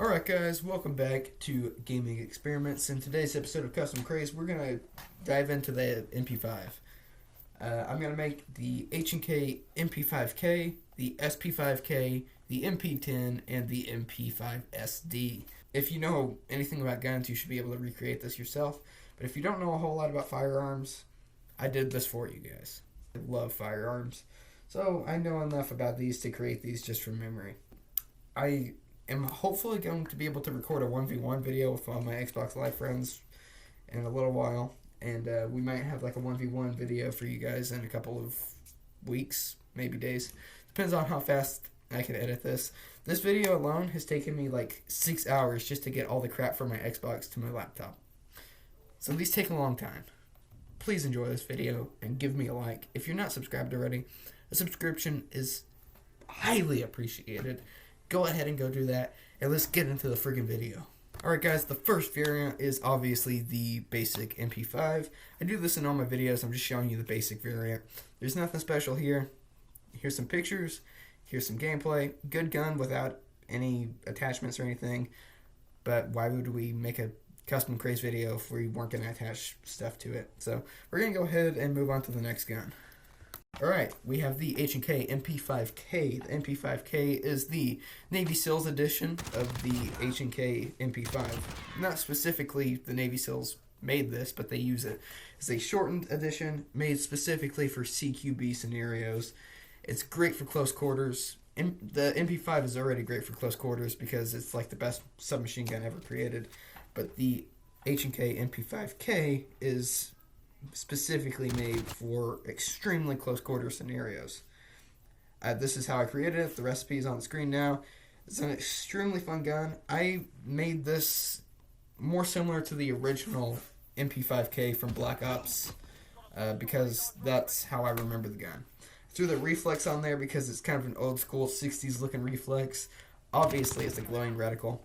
Alright guys, welcome back to Gaming Experiments. In today's episode of Custom Craze, we're going to dive into the MP5. I'm going to make the H&K MP5K, the SP5K, the MP10, and the MP5SD. If you know anything about guns, you should be able to recreate this yourself. But if you don't know a whole lot about firearms, I did this for you guys. I love firearms, so I know enough about these to create these just from memory. I am hopefully going to be able to record a 1v1 video with all my Xbox Live friends in a little while, and we might have like a 1v1 video for you guys in a couple of weeks, maybe days. Depends on how fast I can edit this. This video alone has taken me like 6 hours just to get all the crap from my Xbox to my laptop. So these take a long time. Please enjoy this video and give me a like. If you're not subscribed already, a subscription is highly appreciated. Go ahead and go do that, and let's get into the friggin' video. Alright guys, the first variant is obviously the basic MP5. I do this in all my videos, I'm just showing you the basic variant. There's nothing special here. Here's some pictures, here's some gameplay. Good gun without any attachments or anything, but why would we make a custom craze video if we weren't going to attach stuff to it? So we're going to go ahead and move on to the next gun. Alright, we have the H&K MP5K. The MP5K is the Navy SEALs edition of the H&K MP5. Not specifically the Navy SEALs made this, but they use it. It's a shortened edition made specifically for CQB scenarios. It's great for close quarters. The MP5 is already great for close quarters because it's like the best submachine gun ever created. But the H&K MP5K is specifically made for extremely close quarter scenarios. This is how I created it. The recipe is on the screen now. It's an extremely fun gun. I made this more similar to the original MP5K from Black Ops because that's how I remember the gun. I threw the reflex on there because it's kind of an old school 60s looking reflex. Obviously it's a glowing reticle.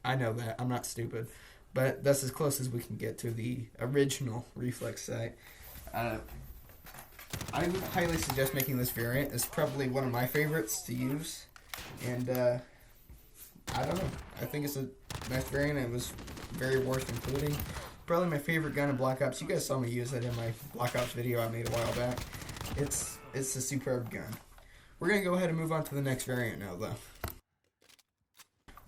I know that. I'm not stupid. But that's as close as we can get to the original reflex sight. I would highly suggest making this variant. It's probably one of my favorites to use. And I don't know. I think it's a nice variant. It was very worth including. Probably my favorite gun in Black Ops. You guys saw me use it in my Black Ops video I made a while back. It's a superb gun. We're going to go ahead and move on to the next variant now, though.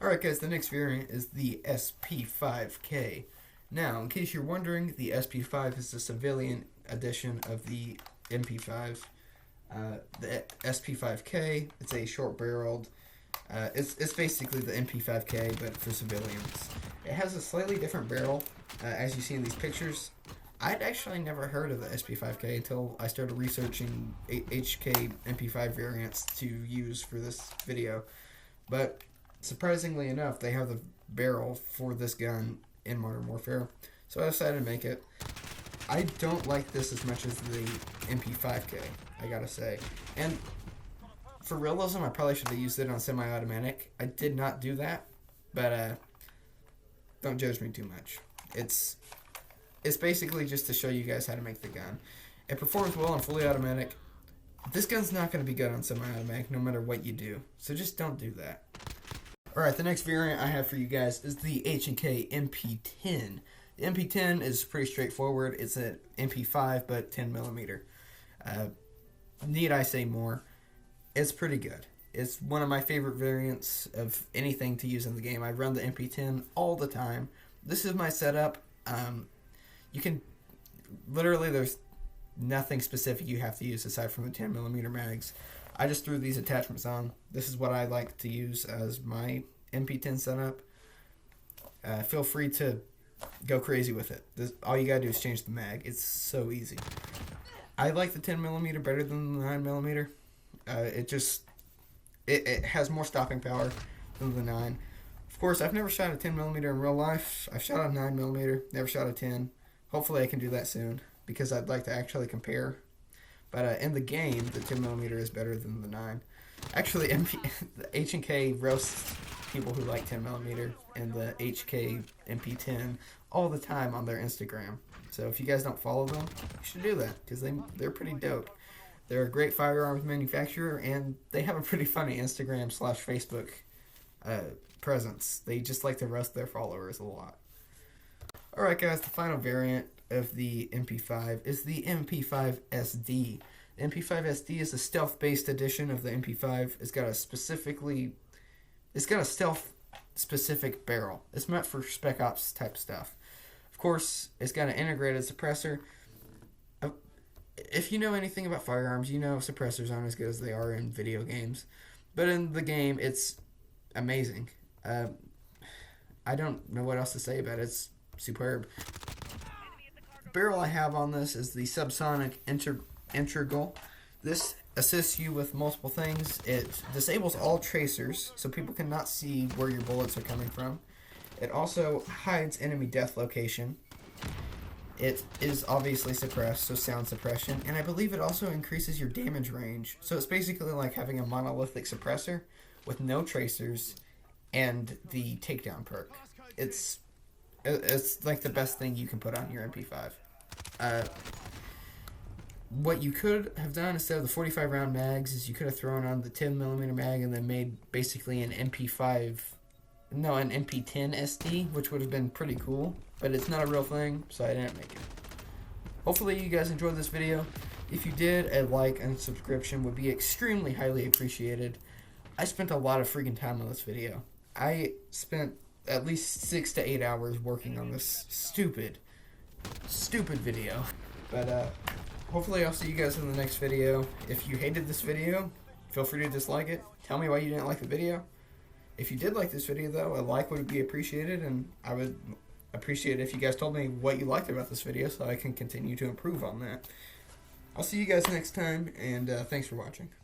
Alright guys, the next variant is the SP5K. Now, in case you're wondering, the SP5 is the civilian edition of the MP5. The SP5K, it's a short-barreled, it's basically the MP5K, but for civilians. It has a slightly different barrel, as you see in these pictures. I'd actually never heard of the SP5K until I started researching HK MP5 variants to use for this video. But surprisingly enough, they have the barrel for this gun in Modern Warfare, so I decided to make it. I don't like this as much as the MP5K, I gotta say. And for realism, I probably should have used it on semi-automatic. I did not do that, but don't judge me too much. It's basically just to show you guys how to make the gun. It performs well on fully automatic. This gun's not going to be good on semi-automatic no matter what you do, so just don't do that. Alright, the next variant I have for you guys is the H&K MP10. The MP10 is pretty straightforward. It's an MP5, but 10mm. Need I say more? It's pretty good. It's one of my favorite variants of anything to use in the game. I run the MP10 all the time. This is my setup. You can, literally there's nothing specific you have to use aside from the 10mm mags. I just threw these attachments on. This is what I like to use as my MP10 setup. Feel free to go crazy with it. All you gotta do is change the mag. It's so easy. I like the 10mm better than the 9mm. It has more stopping power than the 9. Of course, I've never shot a 10mm in real life. I've shot a 9mm, never shot a 10. Hopefully I can do that soon because I'd like to actually compare. But in the game, the 10mm is better than the 9. Actually, the H&K roasts people who like 10mm and the HK MP10 all the time on their Instagram. So if you guys don't follow them, you should do that because they're pretty dope. They're a great firearms manufacturer and they have a pretty funny Instagram/Facebook presence. They just like to roast their followers a lot. Alright guys, the final variant of the MP5 is the MP5 SD. The MP5 SD is a stealth-based edition of the MP5. It's got a stealth-specific barrel. It's meant for Spec Ops type stuff. Of course, it's got an integrated suppressor. If you know anything about firearms, you know suppressors aren't as good as they are in video games. But in the game, it's amazing. I don't know what else to say about it. It's superb. The barrel I have on this is the subsonic integral. This assists you with multiple things. It disables all tracers, so people cannot see where your bullets are coming from. It also hides enemy death location. It is obviously suppressed, so sound suppression, and I believe it also increases your damage range. So it's basically like having a monolithic suppressor with no tracers and the takedown perk. It's like the best thing you can put on your MP5. What you could have done instead of the 45 round mags is you could have thrown on the 10mm mag and then made basically an MP10 SD, which would have been pretty cool, but it's not a real thing, so I didn't make it. Hopefully you guys enjoyed this video. If you did, a like and subscription would be extremely highly appreciated. I spent a lot of freaking time on this video. I spent at least 6 to 8 hours working on this stupid video. But hopefully I'll see you guys in the next video. If you hated this video, feel free to dislike it. Tell me why you didn't like the video. If you did like this video, though, a like would be appreciated, and I would appreciate it if you guys told me what you liked about this video so I can continue to improve on that. I'll see you guys next time, and thanks for watching.